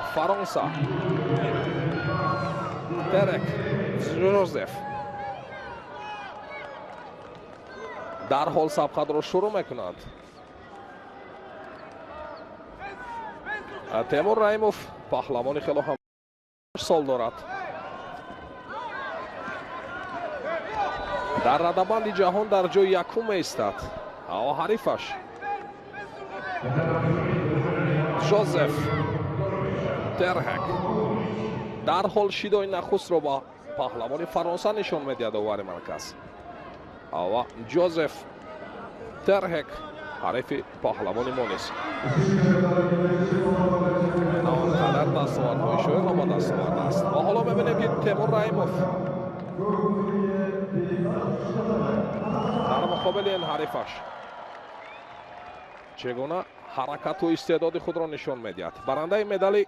فرانسه درک جوزف در حال سبقت رو شروع میکنند. تیمور رحیموف پهلوانی خیلی هم سال دارد. در رده‌بندی جهان در جای یکم ایستاد و حریفش جوزف درهک در حال شیدای نخست رو با پهلوانی فرانسه نشان میدهد اوور مرکز و جوزف درهک حریف پهلوانی ما نیست. آنقدر دستاوردهای شوی و با دستاورد است. و حالا میبینیم که تیمور رحیموف در مقابل این حریفش چگونه حرکت و استعداد خود را نشان میدهد. برنده مدال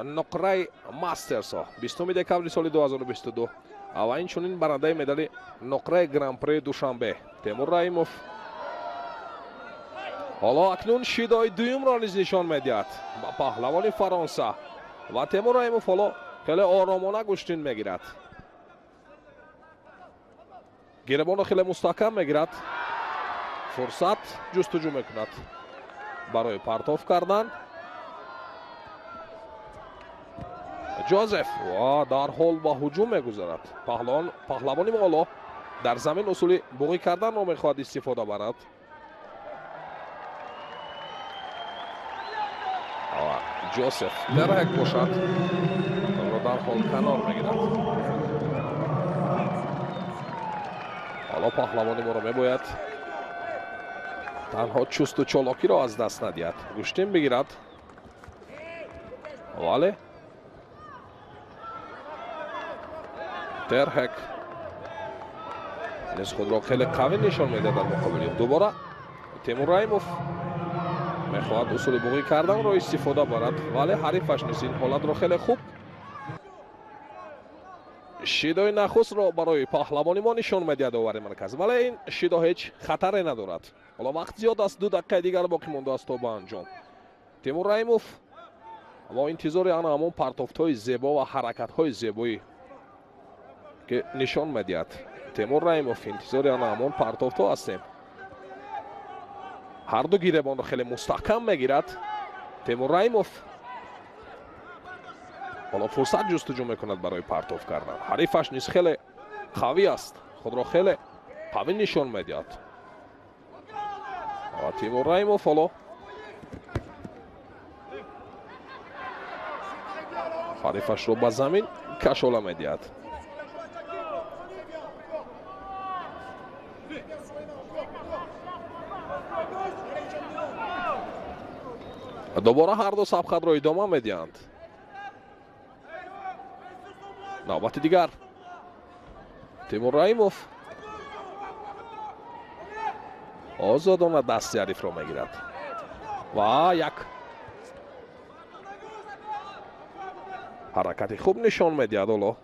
نقره ماسترز 20 دکامبر سال 2022 و اینچنین برنده مدال نقره گران پری دوشنبه تیمور رحیموف حالا اکنون شیدای دویم را نیز نشان میدهد با پهلوانی فرانسه و تیمور رحیموف حالا خیلی آرامانه گشتین میگیرد. گیربان را خیلی مستحکم میگیرد. فرصت جستجو میکند برای پرتاب کردن. جوزف و در حال با هجوم میگذارد. پهلوانی حالا در زمین اصول بوغی کردن را میخواهد استفاده برد. جوزف درهک باشد را در حال کنار میگیرد. حالا پهلوانی ما را میباید تنها چست و چالاکی را از دست ندهد. گوشتین بگیرد ولی درهک نیز خود را خیلی قوی نشان میده در مقابل. دوباره تیمور رحیموف میخواهد اصول بوغی کردن را استفاده برد ولی حریفش نیست. این حالت را خیلی خوب شیدای نخست را برای پهلوانی ما نشان میدهد اوور مرکز ولی این شیدا هیچ خطری ندارد. حالا وقت زیاد است. 2 دقیقه دیگر باقی مانده است تا به انجام. تیمور رحیموف ما انتظار همون پرتاب‌های زیبا و حرکت‌های زیبایی که نشان میدهد. تیمور رحیموف انتظار همون پرتاب‌ها هستیم. هر دو گیربان را خیلی مستحکم میگیرد تیمور رحیموف. حالا فرصت جستجو میکند برای پرتاب کردن. حریفش نیز خیلی قوی است. خود را خیلی قوی نشان میدهد. و تیمور رحیموف حالا حریفش را به زمین کشاله میدهد. دوباره هر دو سبقت را ادامه میدهند. نوبت دیگر تیمور رحیموف آزادانه دست حریف را میگیرد و یک حرکت خوب نشان میدهد. حالا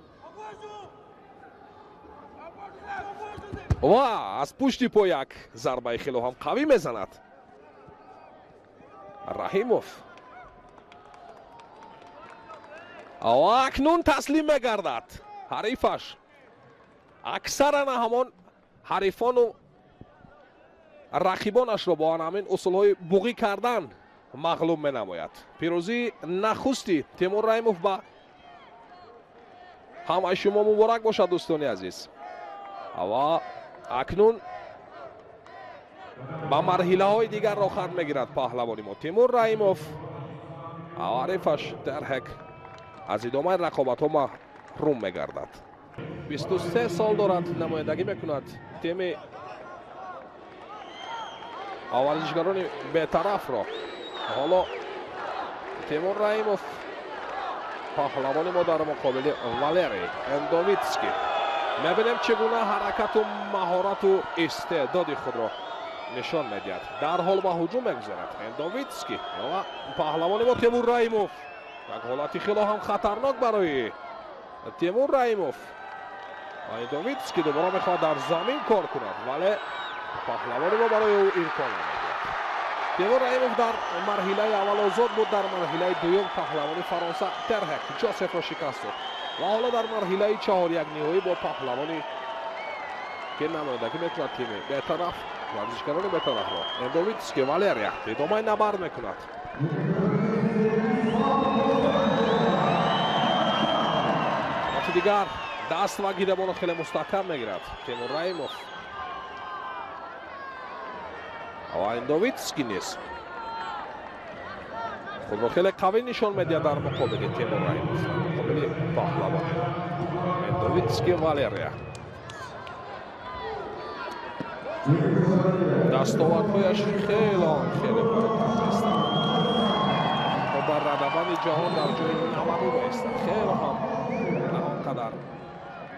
و از پشت پا یک ضربه خیلی هم قوی میزند رحیموف و اکنون تسلیم میگردد حریفش. اکثرا همان حریفان و رقیبانش را با همین اصولهای بوغی کردن مغلوب می نماید. پیروزی نخستی تیمور رحیموف با همه شما مبارک باشد دوستان عزیز. و اکنون با مرحله های دیگر را خط میگیرد پهلوانی ما. تیمور رحیموف و حریفش درهک از ادامه رقابت ها محروم میگردد. 23 سال دارد نمایندگی میکند تیم ورزشکاران بی‌طرف را. حالا تیمور رحیموف پهلوانی ما در مقابل والری اندوویتسکی میبینیم چگونه حرکت و مهارت و استعداد خود را نشان میدهد. در حال با هجوم میگذارد اندوویتسکی و پهلوانی ما تیمور رحیموف. یک حالتی خیلی هم خطرناک برای تیمور رحیموف. اندوویتسکی دوباره میخواد در زمین کار کند ولی پهلوانی ما برای او امکان نمیدهد. تیمور رحیموف در مرحله اول آزاد بود، در مرحله دوم پهلوانی فرانسه ترهک جوزف را شکست داد و حالا در مرحله 4 یک نهایی با پهلوانی که نمایندگی میکند تیم بی‌طرف ورزشکاران بی‌طرف را اندوویتسکی والریا ادامه نبرد میکند. وقتی دیگر دست و گیربان خیلی مستحکم میگیرد تیمور رحیموف و اندوویتسکی نیست خود را خیلی قوی نشان میدهد در مقابل تیمور رحیموف، مقابل پهلوانی اندوویتسکی والریا. دستاوردهایش خیلی بالاتر هستند و در ردبند جهان در جای 90 هستند. خیلی هم آنقدر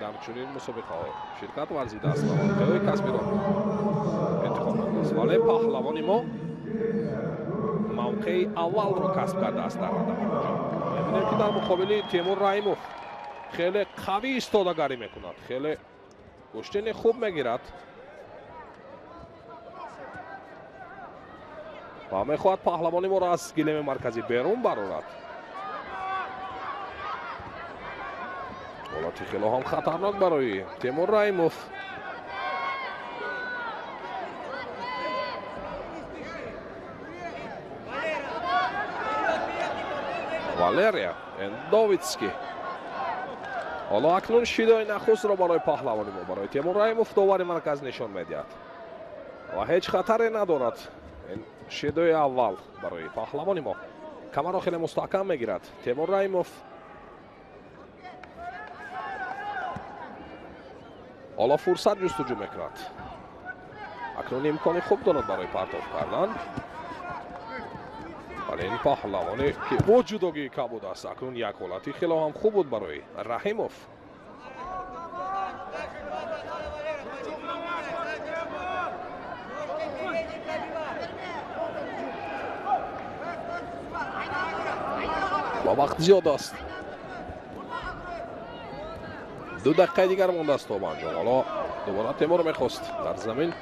در چنین مسابقه شرکت ورزیده است و موقعی کسبی را انتخاب کرده است، ولی پهلوانی ما موقع اول را کسب کرده است در ردبند جهان. می‌بینیم که در مقابل تیمور رحیموف خیلی قوی ایستادگی میکند، خیلی کشتن خوب میگیرد و میخواهد پهلوانی ما را از گلیم مرکزی بیرون برارد. حالاتی خیلی هم خطرناک برای تیمور رحیموف. والریا اندوویتسکی حالا اکنون شیدای نخست را برای پهلوانی ما برای تیمور رحیموف داور مرکز نشان میدهد و هیچ خطری ندارد. این شیدای اول برای پهلوانی ما کمر را خیلی مستحکم میگیرد تیمور رحیموف. حالا فرصت جستجو میکند، اکنون امکانی خوب دارد برای پرتاب کردن، ولی این پهلوانی که با جداگی کبود است اکنون یک حالتی خیلی هم خوب بود برای رحیموف. و وقت زیاد است، 2 دقیقه دیگر مانده است تا به انجام. حالا دوباره تیمور میخواست در زمین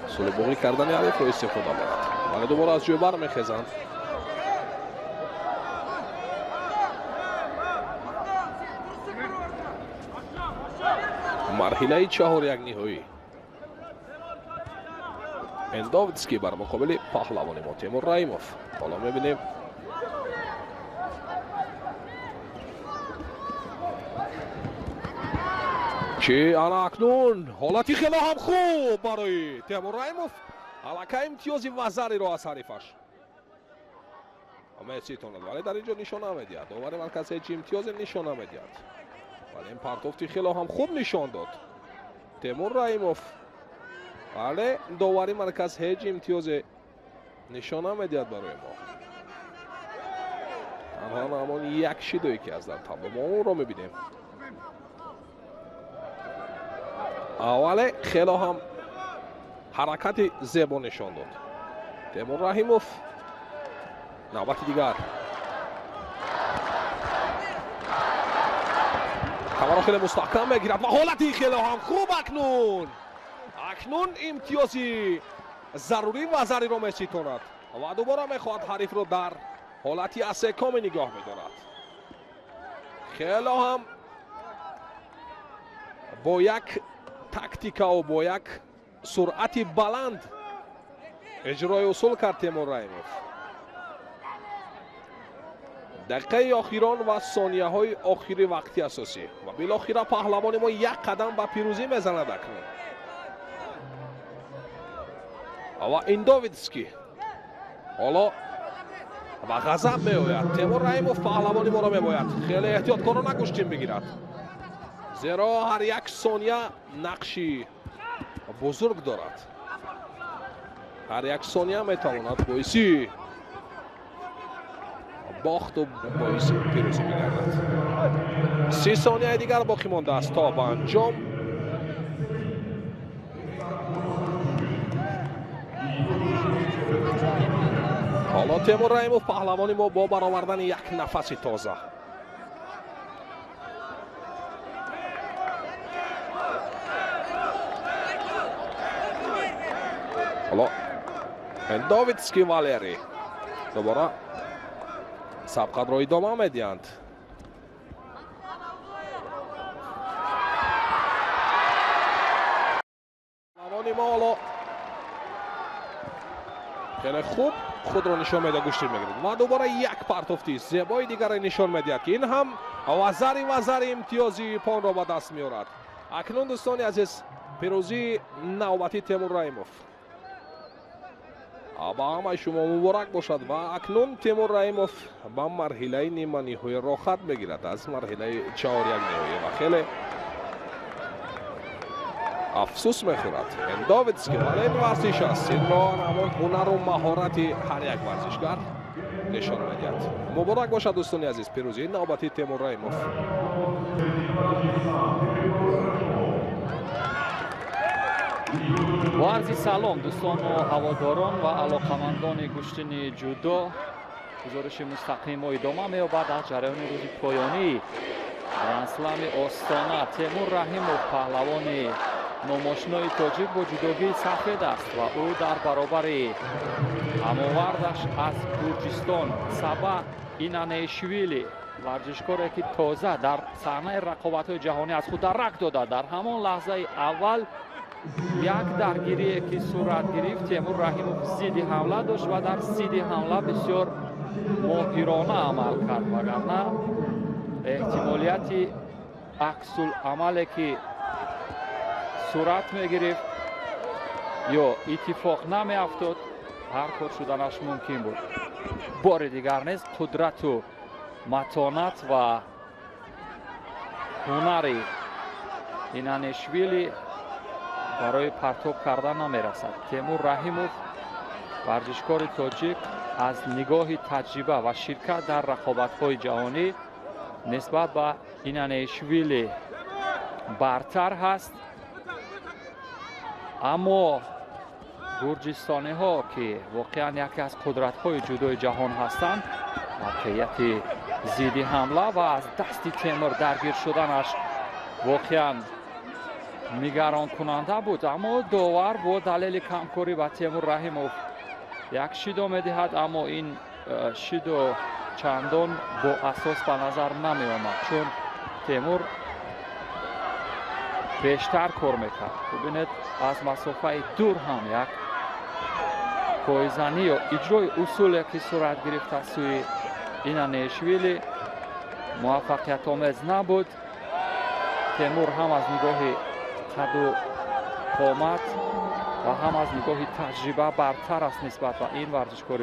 سلوبوغی کردن حریف را استفاده برد، ولی دوباره از جای بر میخیزند. مرحله 4 یک نهایی اندوویتسکی بر مقابل پهلوانی ما تیمور رحیموف. حالا میبینیم که انا اکنون حالتی خیلی هم خوب برای تیمور رحیموف، علاقه امتیازی وزری را از حریفش می‌ستاند، ولی در اینجا نشان نمیدهد. داور مرکز هیچ امتیاز نشان نمیدهد، ولی این پرتافتی خیلی هم خوب نشان داد تیمور رحیموف، ولی داوری مرکز هیچ امتیاز نشان نمیدهد برای ما. تنها همان یک شیدایی که از در تابلو ما اون را میبینیم. اولی خیلی هم حرکت زیبا نشان داد تیمور رحیموف. نوبت دیگر کمر خیلی مستحکم میگیرد و حالتی خیلی هم خوب. اکنون امتیازی ضروری وزری را می‌ستاند و دوباره میخواهد حریف را در حالتی استحکام نگاه می‌دارد. خیلی هم با یک تاکتیکا و با یک سرعت بلند اجرای اصول کرد تیمور رحیموف. دقیقه آخران و ثانیه های آخری وقتی اساسی و بالاخره پهلوان ما یک قدم به پیروزی میزند اکنون. و اندوویتسکی حالا و غضب میآید. تیمور رحیموف پهلوانی ما را میباید خیلی احتیاطکارانه کشتیم بگیرد، زیرا هر یک ثانیه نقشی بزرگ دارد. هر یک ثانیه میتواند باعثی باخت و باعث پیروزی میگردد. 30 ثانیه دیگر باقی مانده است تا به انجام. حالا تیمور رحیموف پهلوانی ما با برآوردن یک نفس تازه حالا اندوویتسکی والری دوباره سبقت رو ادامه میدهند. پهلوانی مالو خیلی خوب خود رو نشان میده، گوشتی میگیرد و دوباره یک پرتافتی زیبای دیگر نشان میدهد که این هم وزر امتیازی پان را به دست میارد. اکنون دوستان عزیز پیروزی نوبتی تیمور رحیموف با همه شما مبارک باشد و اکنون تیمور رحیموف به مرحله نیمه نهایی راحت میگیرد از مرحله 4-1 نهایی و خیلی افسوس میخورد اندوویتسکی، ولی این ورزش است، این را همون هنر و مهارت هر یک ورزشگر نشان میدهد. مبارک باشد دوستان عزیز پیروزی نوبتی تیمور رحیموف. با عرض سلام دوستان و هواداران و علاقمندان گشتن جودو، گزارش مستقیم و ادامه می‌یابد از جریان روز پایانی گرندسلم آستانه. تیمور رحیموف پهلوان ناماشنای تاجیک با جودوگی سفید است و او در برابر هماوردش از گرجستان سبا اینانیشویلی ورزشکاری که تازه در صحنه رقابت‌های جهانی از خود درک داده، در همان لحظه اول یک درگیری که صورت گرفت تیمور رحیموف ضد حمله داشت و در ضد حمله بسیار ماهرانه عمل کرد، وگرنه احتمالیت عکس العملی که صورت میگرفت یا اتفاق نمی افتاد هر کار شدنش ممکن بود. بار دیگر نیز قدرت و متانت و هنر اینانیشویلی برای پرتاب کردن نمیرسد. تیمور رحیموف ورزشکار تاجیک از نگاه تجربه و شرکت در رقابت‌های جهانی نسبت به اینانیشویلی برتر هست، اما گرجستانی ها که واقعا یکی از قدرت های جودوی جهان هستند موقعیت ضد حمله و از دست تیمور درگیر شدنش واقعا نگران کننده بود، اما داور با دلیل کمکاری با تیمور رحیموف یک شیدو میدهد، اما این شیدو چندان با اساس به نظر نمی آمد چون تیمور بیشتر کار میکرد. ببینید از مسافه دور هم یک پایزنی و اجرای اصولی که صورت گرفت از سوی اینانیشویلی موفقیت آمیز نبود. تیمور هم از نگاه قد و قامت و هم از نگاه تجربه برتر است نسبت به این ورزشکار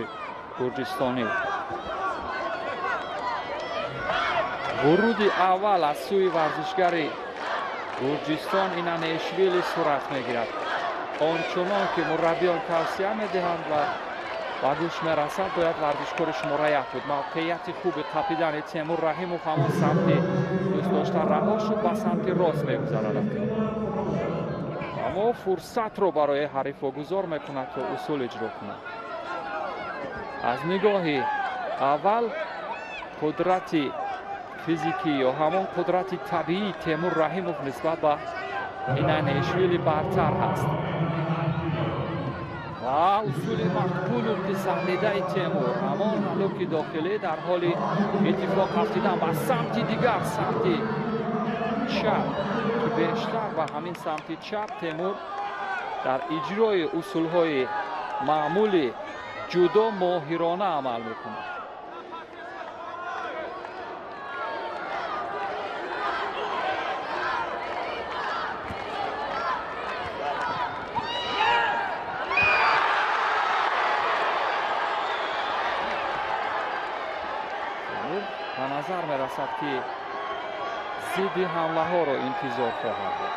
گرجستانی. ورود اول از سوی ورزشگر گرجستان اینانیشویلی صورت میگیرد. آنچنان که مربیان توصیه میدهند و گوش میرسد باید ورزشکار شماره 1 بود. موقعیت خوب تپیدن تیمور رحیموف همان سمت دوست داشتن رها شد به سمت راست میگذارد، اما فرصت رو برای حریف گذار میکند تا اصول اجرا کند. از نگاه اول قدرت فیزیکی یا همون قدرت طبیعی تیمور رحیموف نسبت به اینانیشویلی برتر هست و اصول مقبول و پسندیده تیمور همان حلوک داخلی در حال اتفاق افتادن به سمت دیگر، سمت چپ که بیشتر به همین سمت چپ تیمور در اجرای اصولهای معمولی جودو ماهرانه عمل میکند. به نظر می رسد که ضد حمله ها را انتظار خواهد بود.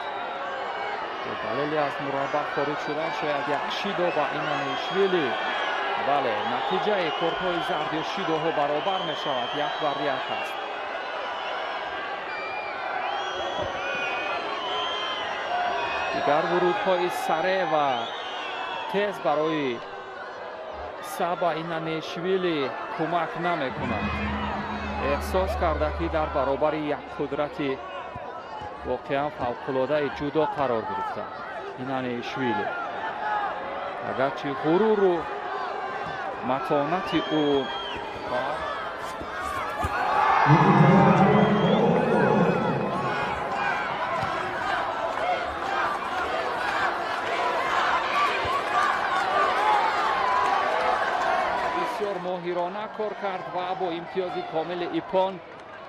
به دلیل از مربع خارج شدن شاید یک شیدو با اینانیشویلی، بله نتیجه کارت‌های زرد یا شیدوها برابر می شود، 1-1 است. دیگر ورودهای سریع و تیز برای سبا اینانیشویلی کمک نمی کند. احساس کرده که در برابر یک قدرت واقعا فوق‌العاده جودو قرار گرفته اینانیشویلی. اگرچه غرور و متانت او بسیار ماهرانه کار کرد و با امتیاز کامل ایپان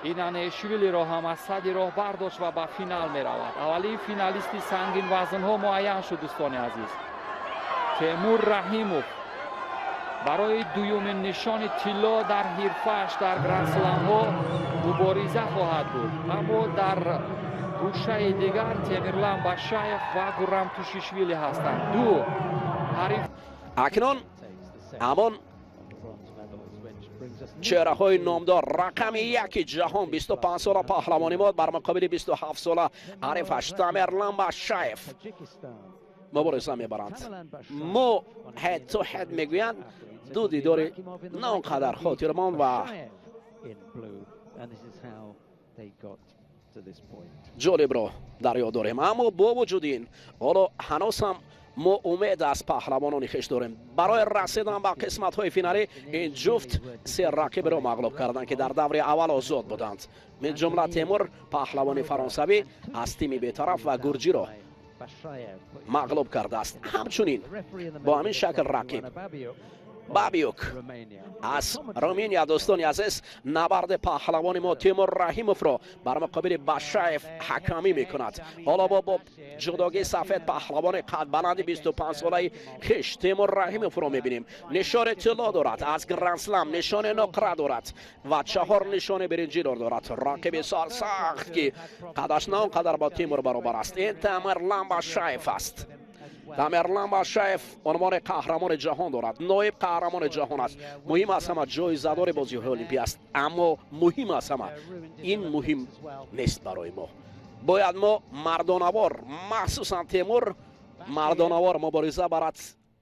اینانشویلی را هم از صدر راه برداشت و به فینال می رود. اولی فینالیستی سنگین وزن ها معین شد دوستان عزیز. تیمور رحیموف برای دومین نشان طلا در حرفه‌اش در گرند اسلم ها مبارزه خواهد بود، اما در گوشه دیگر تیمورلن باشایف و گورم توشیشویلی هستند. دو حریف اکنون همان چهره های نامدار رقم یک جهان 25 ساله پهلوانی ماد بر مقابل 27 ساله حریفش تیمورلن باشایف مبارزه میبرند. مو هد تو هد میگویند دو دیدار نه اونقدر خاطرمان و جالب را در یاد داریم، اما با وجود این حالا هنوز هم ما امید از پهلوانان خویش داریم برای رسیدن به قسمت های فینالی. این جفت سه رقیب را مغلوب کردند که در دور اول آزاد بودند، من جمله تیمور پهلوان فرانسوی از تیم بیطرف و گرجی را مغلوب کرده است. همچنین با همین شکل رقیب بابیوک از رومانیا دوستان عزیز نبرد پهلوان ما تیمور رحیموف را بر مقابل باشایف حکمی میکند. حالا با جداگی سفید پهلوان قد بلند 25 ساله خویش تیمور رحیموف را میبینیم. نشان طلا دارد، از گرند اسلم نشان نقره دارد و 4 نشان برنجی دارد. رقیب سال سخت که قدش نه اونقدر با تیمور برابر است. این تیمورلن باشایف است. تیمورلن باشایف عنوان قهرمان جهان دارد، نایب قهرمان جهان است. مهم است همه جایزه دار بازی های المپیک است، اما مهم است همه این مهم نیست برای ما. باید ما مردانوار مخصوصا تیمور مردانوار مبارزه برد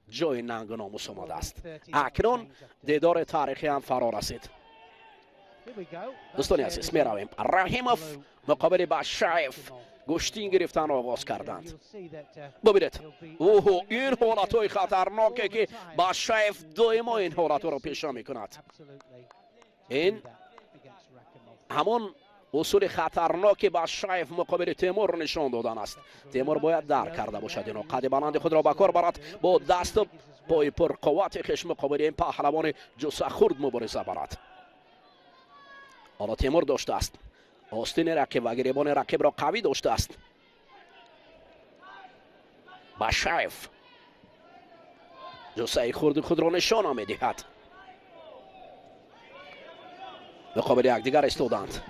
جای ننگ و ناموس آمده است. اکنون دیدار تاریخی هم فرا رسید. دوستان عزیز می رویم. رحیموف مقابل باشایف گشتین گرفتن را آغاز کردند. ببینید اوه این حالت های خطرناکه که باشایف دائما این حالت را پیشا می کند. این همون اصول خطرناک باشایف مقابل تیمور نشان دادن است. تیمور باید درک کرده باشد اینو قد بلند خود را به کار برد، با دست و پای پر قوت خویش مقابل این پهلوان جثه خرد مبارزه برد. حالا تیمور داشته است آستین رقیب و گریبان رقیب را قوی داشته است. باشایف جثه خرد خود را نشان میدهد. مقابل یکدیگر ایستادند.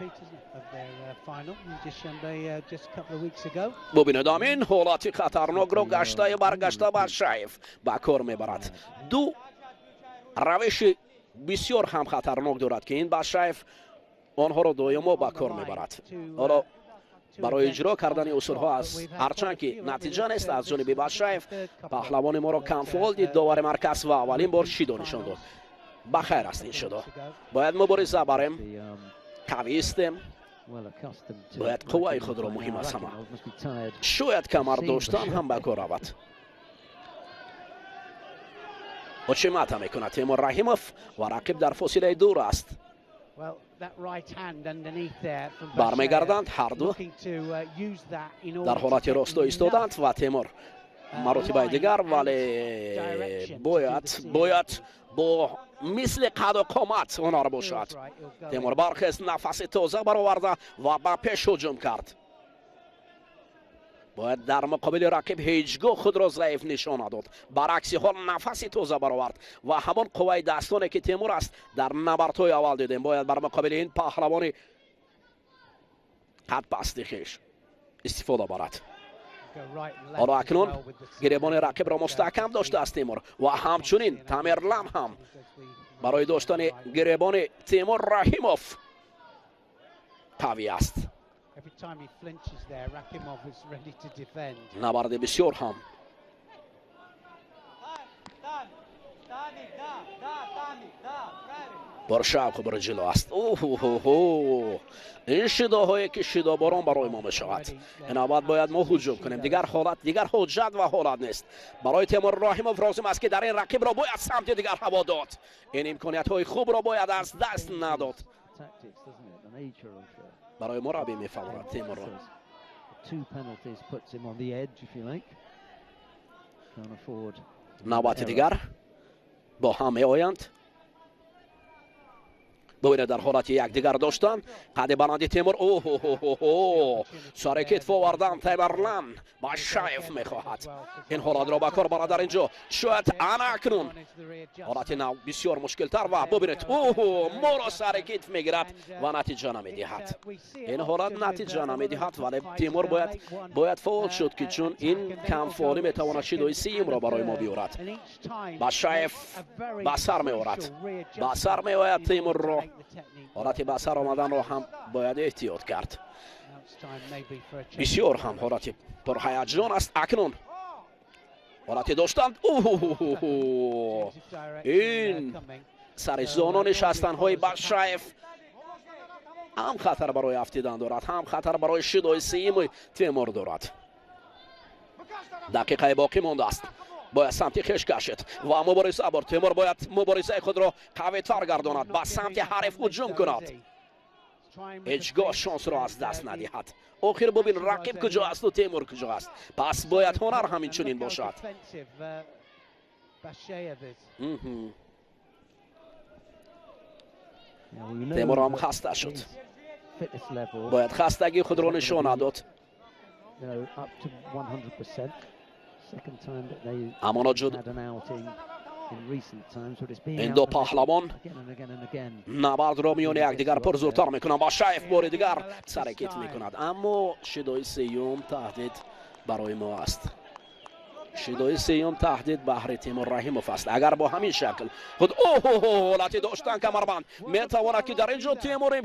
ببینید همین حالت خطرناک را گشته برگشته باشایف به کار میبرد. دو روش بسیار هم خطرناک دارد که این باشایف آنها را دائما به کار میبرد. حالا برای اجرا کردن اصول ها از هرچند که نتیجه نیست از جانب باشایف پهلوان ما را کم فعال دید داور مرکز و اولین بار شیدا نشان داد. بخیر است این شدا. باید مبارزه بریم، قوی استیم، باید قوه خود را مهم است همه. شاید کمر داشتن هم به کار رود. و چه مطع میکند تیمور رحیموف و رقیب در فاصله دور است. برمیگردند هر دو در حالت راستا ایستادند و تیمور مراتب دیگر ولی باید با مثل قد و قامت هنر باشد. تیمور برخیست، نفس تازه برآورده و به پیش هجوم کرد. باید در مقابل رقیب هیچگاه خود را ضعیف نشان نداد، برعکس حال نفس تازه برآورد و همان قوه دستانی که تیمور است در نبردهای اول دیدیم باید بر مقابل این پهلوان قد بسته خویش استفاده برد. حالا اکنون گریبان رقیب را مستحکم داشته است تیمور و همچنین تیمورلن هم برای داشتن گریبان تیمور رحیموف قوی است. نبرد بسیار هم بر شوق بر جلو است. این شیداهایی که شیدا باران برای ما میشود. این آباد باید ما هجوم کنیم. دیگر حالت دیگر حجت و حالت نیست. برای تیمور رحیموف لازم است که در این رقیب را باید سمت دیگر هوا داد. این امکانیت های خوب را باید از دست نداد. برای مربی میفهمد تیمور را. نوبت دیگر با هم می آیند. ببینید در حالت یکدیگر داشتن قد بلندی تیمور سر کتف آوردن تیمرلان باشایف میخواهد این حالت را به کار برد در اینجا شاید اکنون حالت نو بسیار مشکل تر و ببینید ما را سر کتف میگیرد و نتیجه نمیدهد. این حالت نتیجه نمیدهد ولی تیمور باید فعال شد که چون این کم فعالی میتواند شیدای سیم را برای ما بیارد. باشایف به سر میآورد به سر میآید تیمور را. حالت به سر آمدن را هم باید احتیاط کرد. بسیار هم حالت پرهیجان است. اکنون حالت داشتند این سر زانو نشستن های باشایف هم خطر برای افتیدن دارد هم خطر برای شیدای سیم تیمور دارد. دقیقه باقی مانده است. باید سمت خیش کشید و مبارزه بر تیمور باید مبارزه خود را قوی تر گرداند به سمت حریف هجوم کند. هیچگاه شانس را از دست ندهد. آخر ببین رقیب کجا است و تیمور کجا است. پس باید هنر همین چنین باشد. تیمور هم خسته شد. باید خستگی خود را نشان داد. اما نجود این دو پهلوان نبرد را میان یکدیگر پرزورتر میکنند. باشایف بار دیگر سر کتف میکند اما شیدای سیوم تهدید برای ما است. شیدای سیوم تهدید بهر تیمور رحیموف است. اگر با همین شکل خود حالتی داشتن کمربند میتواند که در اینجا تیمور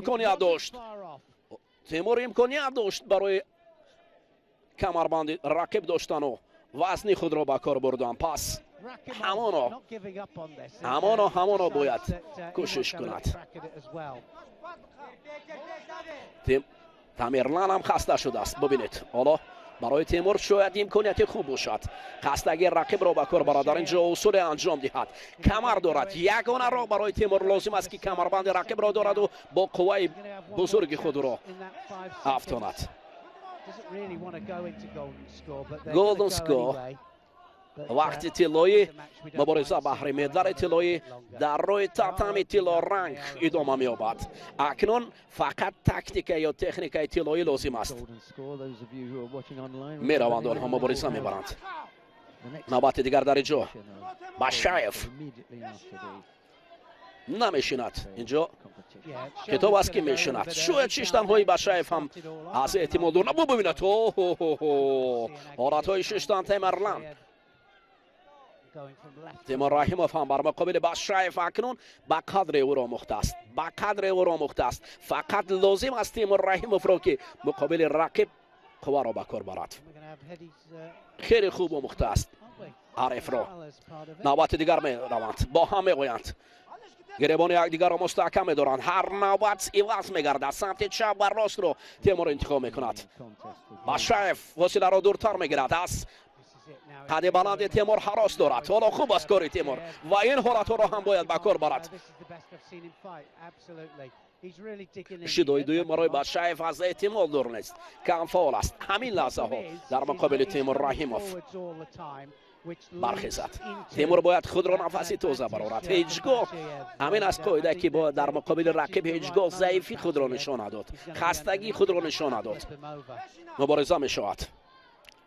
امکانیت داشت برای کمربند رقیب داشتن و وزن خود را به کار بردن. پس همانا باید کوشش کند. تیمرلان هم خسته شده است. ببینید حالا برای تیمور شاید امکانیت خوب باشد خستگی رقیب را به کار برد در اینجا اصول انجام دهد. کمر دارد. یگانه را برای تیمور لازم است که کمربند رقیب را دارد و با قوه بزرگ خود را افشاند. گلدن سکور وقتی طلایی مبارزه بهر مدال طلایی در روی تاتامی طلا رنگ ادامه می‌یابد. اکنون فقط تاکتیک یا تکنیک طلایی لازم است. میروند آنها مبارزه میبرند. نوبت دیگر در اینجا باشایف نمیشیند. اینجا کتاب است که میشیند. شاید ششتن های باشایف هم از احتمال دور نبود. ببینید حالت های ششتن تیمرلان تیمور رحیموف هم بر مقابل باشایف اکنون به قدر او را مخته است. فقط لازم است تیمور رحیموف را که مقابل رقیب قوه را به کار برد. خیلی خوب و مخته است حریف را. نوبت دیگر می روند با هم می گویند گریبان یکدیگر را مستحکم می‌دارند. هر نوبت عوض می‌گردد. سمت چپ و راست را تیمور انتخاب می‌کند. باشایف فاصله را دورتر می‌گیرد. از قد بلند تیمور هراس دارد. حالا خوب است کار تیمور و این حالت را هم باید به کار برد. شیدای دوم برای باشایف از احتمال دور نیست. کم فعال است. همین لحظه ها در مقابل تیمور رحیموف برخیزد. تیمور باید خود را نفسی تازه برآورد. هیچگاه همین است قاعده که باید در مقابل رقیب هیچگاه ضعیفی خود را نشان نداد. خستگی خود را نشان نداد. مبارزه می شود.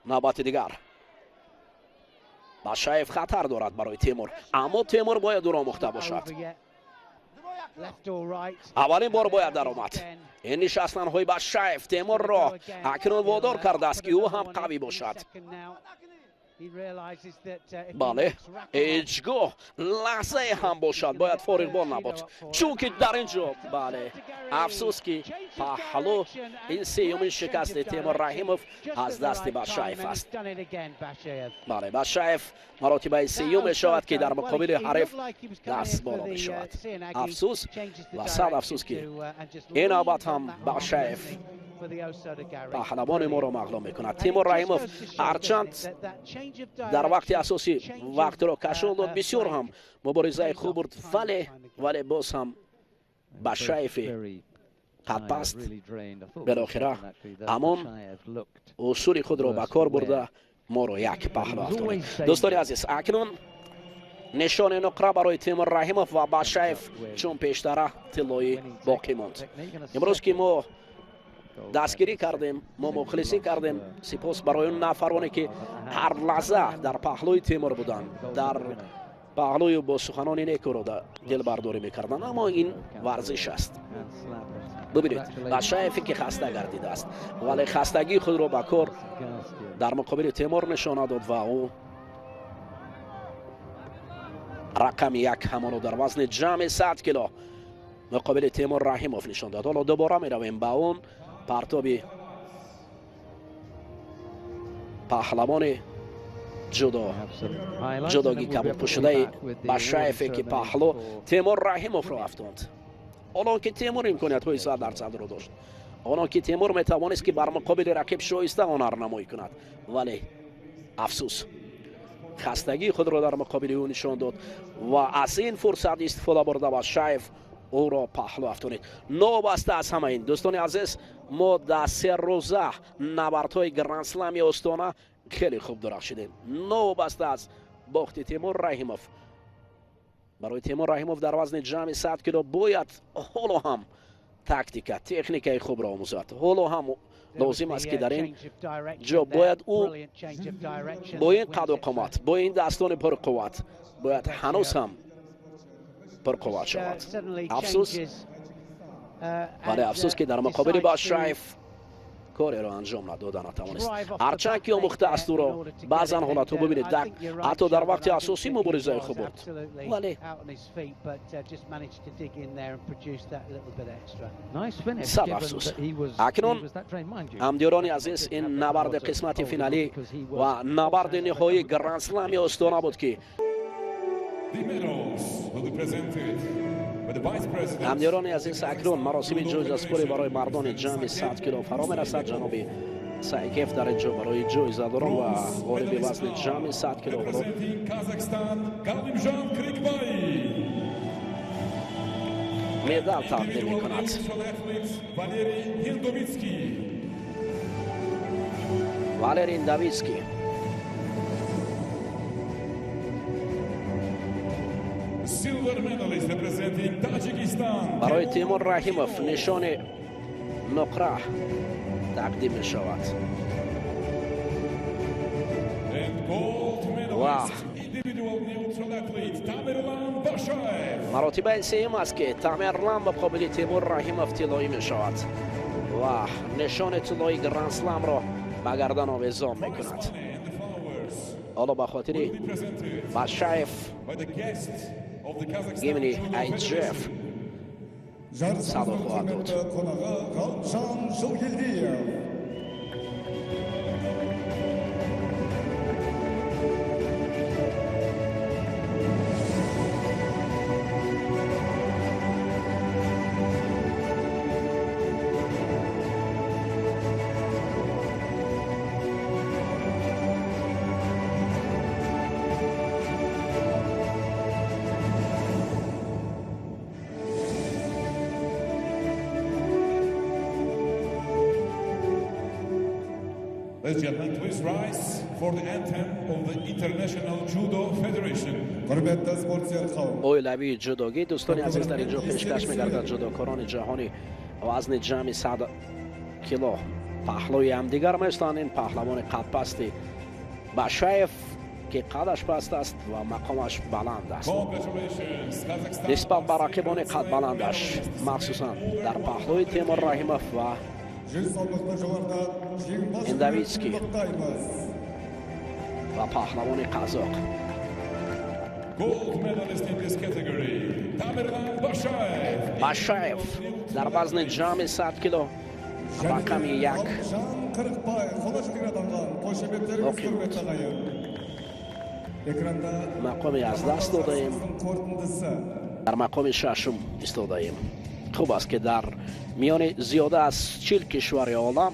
نوبت دیگر باشایف خطر دارد برای تیمور اما تیمور باید او را آموخته باشد. اولین بار باید در آمد. این نشستن های باشایف تیمور را اکنون وادار کرده است که او هم قوی باشد. بله اجگاه لحظه هم باشد باید فارغ بال نباشد چون که در اینجا بله افسوس که پهلو این سیومین شکست تیمور رحیموف از دست باشایف است. بله باشایف مراتبه سیوم شود که در مقابل حریف دست بالا می شود. افسوس و صد افسوس که این آباد هم باشایف پهلوان ما را مغلوب میکند. تیمور رحیموف هرچند در وقت اساسی وقت را کشان داد بسیار هم مبارزه خوب بود ولی باز هم باشایف قد پست بالاخره اما اصول خود را به کار برده ما را یک پهلو افتاد. دوستان عزیز اکنون نشان نقره برای تیمور رحیموف و باشایف چون پیشتره طلایی باقی ماند. امروز که ما دستگیری کردیم ما مخلصی کردیم سپاس برای اون نفرانی که هر لحظه در پهلوی تیمور بودن در پهلوی با سخنان نیکو را دل برداری میکردن اما این ورزش است. ببینید باشایفی که خسته گردیده است ولی خستگی خود را به کار در مقابل تیمور نشان داد و او رقم یک همانو در وزن جمع 100 کیلو مقابل تیمور رحیموف نشان داد. حالا دوباره می رویم به اون پرتاب پهلوان جداگی کبود پوشیده باشایفی که پهلو تیمور رحیموف را افتاند. حالا که تیمور امکانیت های 100% را داشت حالا که تیمور می توانست که بر مقابل رقیب شایسته هنر نمایی کند ولی افسوس خستگی خود را در مقابل او نشان داد و از این فرصت استفاده برده باشایف او را پهلو افتانید. نوبسته از همه این دوستان عزیز ما در 3 روزه نبردهای گرند اسلمی استانه خیلی خوب درخشیدیم. نوبسته از باخت تیمور رحیموف برای تیمور رحیموف در وزن جمع 100 کیلو باید حالا هم تاکتیک تکنیک خوب را آموزد. حالا هم لازم است که در این جا باید او با این قد و قامت با این دستان پرقوت باید هنوز هم پرقوت شود. افسوس ولی افسوس که در مقابل باشایف کاری را انجام نداده نتوانست. هرچند که آموخته است او را بعضا حالت رو ببینید حتی در وقت اساسی مبارزه خوب بود ولی صد افسوس. اکنون همدیران عزیز این نبرد قسمت فینالی و نبرد نهایی گرند اسلمی استانه بود که همدیران عزیز اکنون مراسم جایزه‌سپاری برای مردان جمع 100 کیلو فرا می‌رسد. جناب سعیکف در اینجا برای جایزه دارن و غالب وزن جمع 100 کیلو رو مدال تقدیم می‌کند. والری هندویتسکی برای تیمور رحیموف نشان نقره تقدیم می شود و مراتبه سیم است که تامرلان مقابل تیمور رحیموف طلایی می شود و نشان طلایی گرند اسلم را به گردن آویزان می کند. حالا به خاطر باشایف گیمنی ایجف صدا خواهد داد. Ladies and gentlemen, please rise for the anthem of the International Judo Federation. اولوی جودوگی دوستان عزیز در اینجا پیشکش می‌گردد جودوکاران جهانی وزن جمعی 100 کیلو پهلوی هم دیگر می‌استند. این پهلوان قدپستی باشایف که قدش پست است و مقامش بلند است نسبت به رقیبان قد بلندش مخصوصا در پهلوی تیمور رحیموف و هندویتسکی. و پهلوان قزاق. Gold medalist in this category, Tamerlan Bashaev. باشاев در وزن جمع 100 کیلو رقم 1 Жан Кырыкбай коло атанган кошебеттериңиз көрбөт агайын. Экранда مقامی از دست دادیم، корутундусу. در مقام ششم ایستاده‌ایم. خوب است که در میان زیاده از 40 کشور عالم